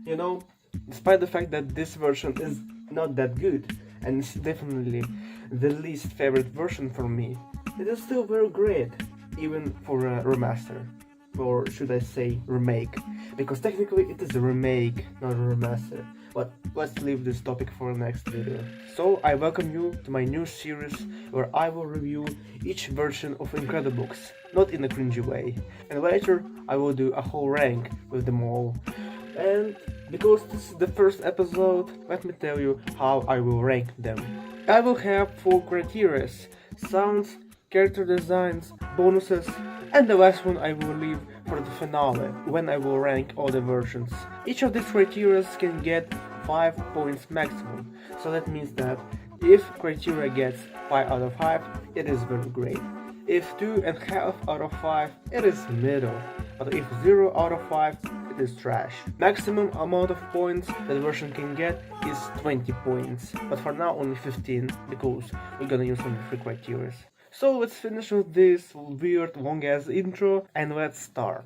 You know, despite the fact that this version is not that good, and it's definitely the least favorite version for me, it is still very great, even for a remaster. Or should I say remake? Because technically it is a remake, not a remaster. But let's leave this topic for the next video. So I welcome you to my new series where I will review each version of Incredibox, not in a cringy way. And later I will do a whole rank with them all. And because this is the first episode, let me tell you how I will rank them. I will have 4 criteria: sounds, character designs, bonuses, and the last one I will leave for the finale, when I will rank all the versions. Each of these criteria can get 5 points maximum, so that means that if criteria gets 5 out of 5, it is very great. If 2.5 out of 5, it is middle, but if 0 out of 5, it is trash. Maximum amount of points that version can get is 20 points, but for now only 15, because we're gonna use only 3 criteria. So let's finish with this weird long ass intro and let's start.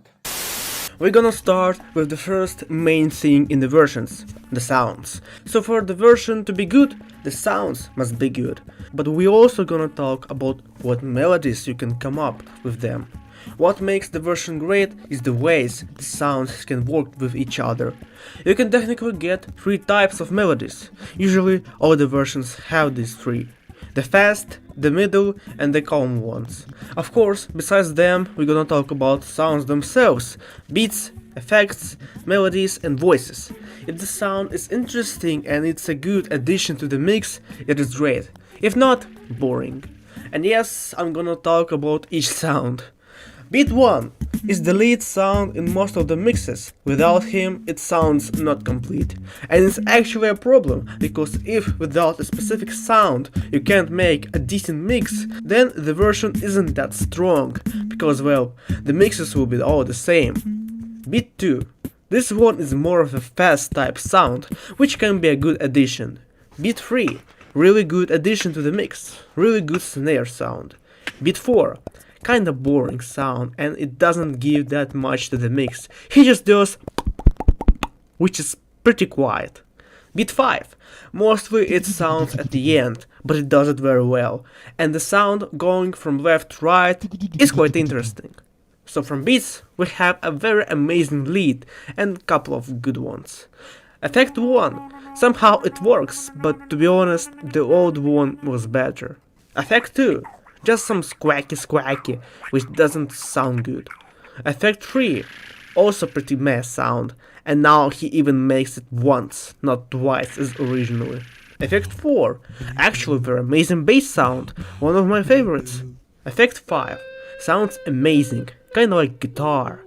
We're gonna start with the first main thing in the versions, the sounds. So for the version to be good, the sounds must be good. But we also gonna talk about what melodies you can come up with them. What makes the version great is the ways the sounds can work with each other. You can technically get 3 types of melodies. Usually all the versions have these 3. The fast, the middle, and the calm ones. Of course, besides them, we're gonna talk about sounds themselves, beats, effects, melodies, and voices. If the sound is interesting and it's a good addition to the mix, it is great. If not, boring. And yes, I'm gonna talk about each sound. Beat 1 is the lead sound in most of the mixes. Without him, it sounds not complete. And it's actually a problem, because if without a specific sound you can't make a decent mix, then the version isn't that strong, because well, the mixes will be all the same. Beat 2. This one is more of a fast type sound, which can be a good addition. Beat 3. Really good addition to the mix, really good snare sound. Beat 4. Kinda boring sound, and it doesn't give that much to the mix. He just does, which is pretty quiet. Beat 5. Mostly it sounds at the end, but it does it very well, and the sound going from left to right is quite interesting. So from beats, we have a very amazing lead and couple of good ones. Effect 1. Somehow it works, but to be honest, the old one was better. Effect 2. Just some squacky, which doesn't sound good. Effect 3, also pretty meh sound, and now he even makes it once, not twice as originally. Effect 4, actually very amazing bass sound, one of my favorites. Effect 5, sounds amazing, kinda like guitar.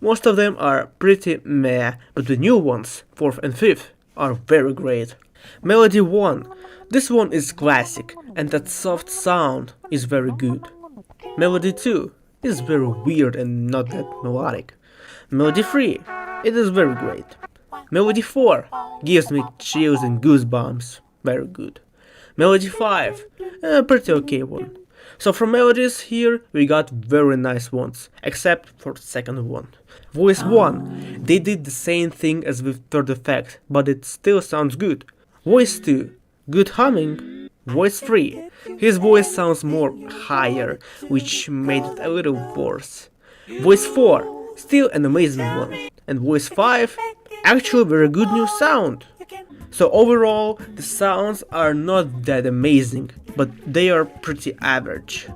Most of them are pretty meh, but the new ones, 4th and 5th, are very great. Melody 1. This one is classic, and that soft sound is very good. Melody 2 is very weird and not that melodic. Melody 3, it is very great. Melody 4 gives me chills and goosebumps, very good. Melody 5, a pretty okay one. So from melodies here we got very nice ones, except for the second one. Voice 1, they did the same thing as with third effect, but it still sounds good. Voice 2, good humming. Voice 3, his voice sounds more higher, which made it a little worse. Voice 4, still an amazing one. And voice 5, actually very good new sound. So overall, the sounds are not that amazing, but they are pretty average.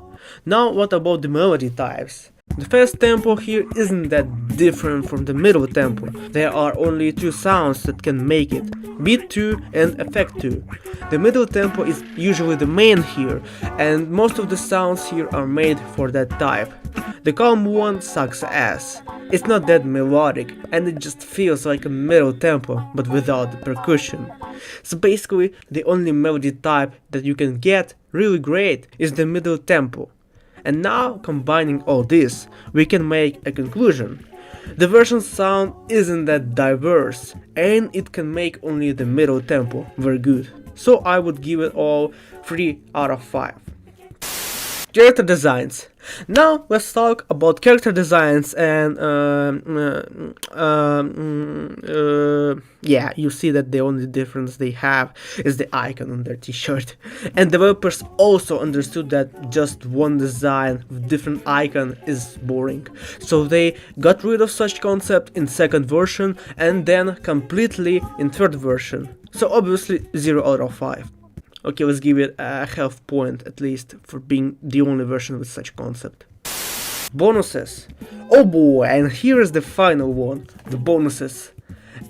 Now what about the melody types? The fast tempo here isn't that different from the middle tempo. There are only 2 sounds that can make it, beat 2 and effect 2. The middle tempo is usually the main here, and most of the sounds here are made for that type. The calm one sucks ass. It's not that melodic, and it just feels like a middle tempo, but without the percussion. So basically, the only melody type that you can get really great is the middle tempo. And now, combining all this, we can make a conclusion. The version's sound isn't that diverse, and it can make only the middle tempo very good. So I would give it all 3 out of 5. Character designs. Now let's talk about character designs and yeah, you see that the only difference they have is the icon on their t-shirt. And developers also understood that just one design with different icon is boring. So they got rid of such concept in second version and then completely in third version. So obviously 0 out of 5. Okay, let's give it a half point at least for being the only version with such concept. Bonuses. Oh boy, and here is the final one, the bonuses.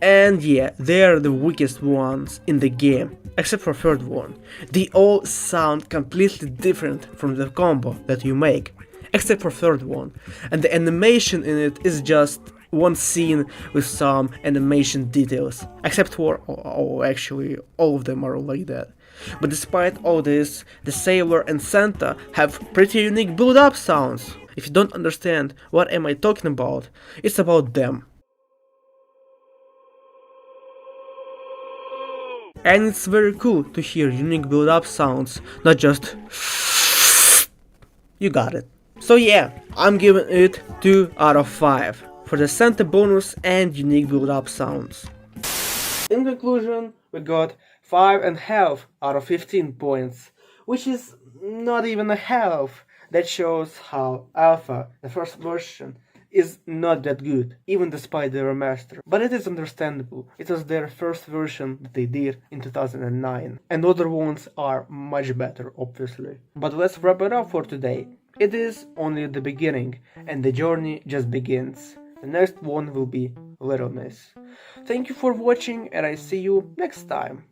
And yeah, they are the weakest ones in the game, except for third one. They all sound completely different from the combo that you make, except for third one. And the animation in it is just one scene with some animation details, except for, actually all of them are like that. But despite all this, the Sailor and Santa have pretty unique build-up sounds. If you don't understand what am I talking about, it's about them. And it's very cool to hear unique build-up sounds, not just you got it. So yeah, I'm giving it 2 out of 5 for the Santa bonus and unique build-up sounds. In conclusion, we got 5.5 out of 15 points, which is not even a half. That shows how Alpha, the first version, is not that good, even despite the remaster. But it is understandable, it was their first version that they did in 2009, and other ones are much better, obviously. But let's wrap it up for today. It is only the beginning, and the journey just begins. The next one will be Little Miss. Thank you for watching, and I see you next time.